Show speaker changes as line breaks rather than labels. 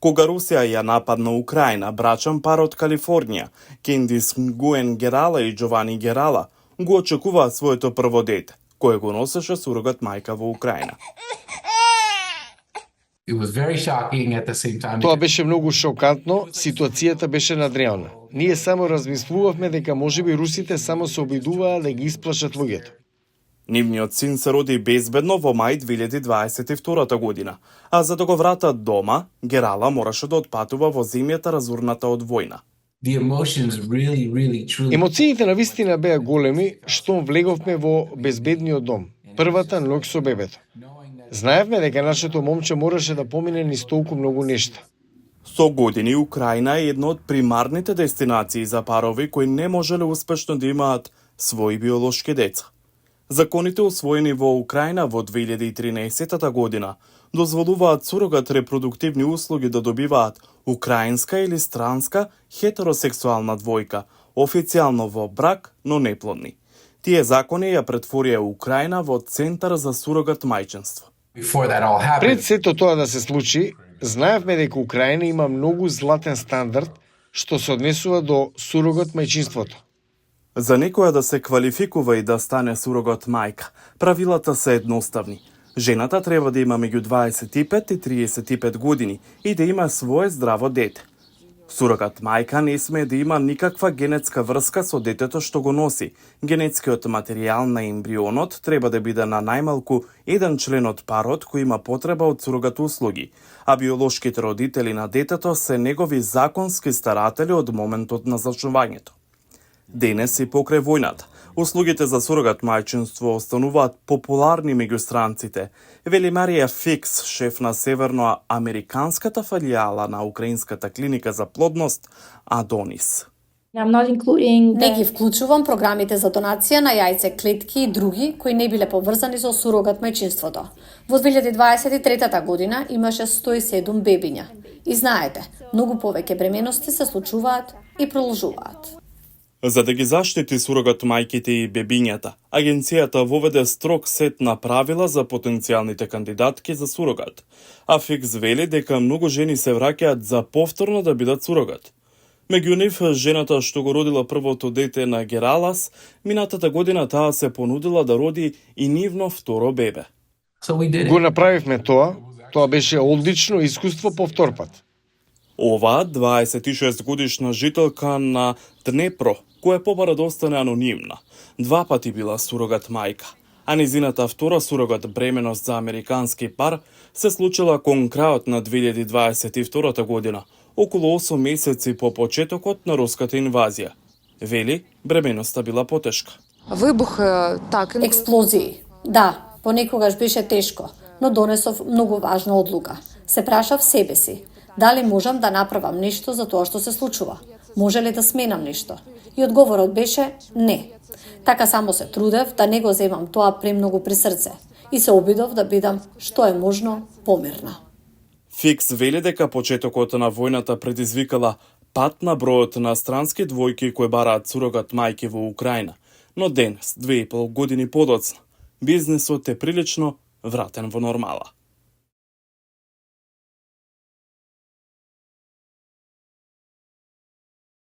Кога Русија ја нападна Украина, брачен пар од Калифорнија, Кендис Нгуен Герала и Джовани Герала, го очекуваа своето прво дете, кое го носеше сурогат мајка во Украина.
Тоа беше многу шокантно, ситуацијата беше надреална. Ние само размислувавме дека можеби русите само се обидуваа да ги исплашат луѓето.
Нивниот син се роди безбедно во мај 2022 година, а за да го вратат дома, Герала мораше да отпатува во земјата разурната од војна.
Емоциите на вистина беа големи, штом влеговме во безбедниот дом, првата ноќ со бебето. Знаевме дека нашето момче мораше да помине низ толку многу нешта.
Со години Украина е една од примарните дестинации за парови кои не можеле успешно да имаат своји биолошки деца. Законите усвоени во Украина во 2013 година дозволуваат сурогат репродуктивни услуги да добиваат украинска или странска хетеросексуална двојка, официјално во брак, но неплодни. Тие закони ја претворија Украина во центар за сурогат мајчинство.
Пред сето тоа да се случи, знаевме дека Украина има многу златен стандард што се однесува до сурогат мајчинството.
За некоја да се квалификува и да стане сурогат мајка, правилата се едноставни. Жената треба да има меѓу 25 и 35 години и да има свое здраво дете. Сурогат мајка не смее да има никаква генетска врска со детето што го носи. Генетскиот материјал на ембрионот треба да биде на најмалку еден член од парот кој има потреба од сурогат услуги, а биолошките родители на детето се негови законски старатели од моментот на зачнувањето. Денес и покрај војната, услугите за сурогат мајчинство остануваат популарни меѓу странците, вели Марија Фикс, шеф на северноамериканската филијала на украинската клиника за плодност Адонис.
Не ги вклучувам програмите за донација на јајце, клетки и други кои не биле поврзани со сурогат мајчинството. Во 2023 година имаше 107 бебиња. И знаете, многу повеќе бременности се случуваат и продолжуваат.
За да ги заштити сурогат мајките и бебињата, агенцијата воведе строг сет на правила за потенцијалните кандидатки за сурогат. А Фикс вели дека многу жени се враќаат за повторно да бидат сурогат. Меѓу нив, жената што го родила првото дете на Гералас, минатата година таа се понудила да роди и нивно второ бебе.
Го направивме тоа беше одлично искуство повтор пат.
Ова 26 годишна жителка на Днепро, која побара да остане анонимна, 2 пати била сурогат мајка, а низината втора сурогат бременост за американски пар се случила кон крајот на 2022 година, околу 8 месеци по почетокот на руската инвазија. Вели, бременоста била потешка.
Вибух
Експлозии. Да, понекогаш беше тешко, но донесов многу важна одлука. Се прашав себе си, дали можам да направам нешто за тоа што се случува? Може ли да сменам нешто? И одговорот беше не. Така само се трудев да не го земам тоа премногу при срце и се обидов да бидам што е можно помирна.
Фикс вели дека почетокот на војната предизвикала пат на бројот на странски двојки кои бараат сурогат мајки во Украина, но денес, 2,5 години подоцна, бизнисот е прилично вратен во нормала.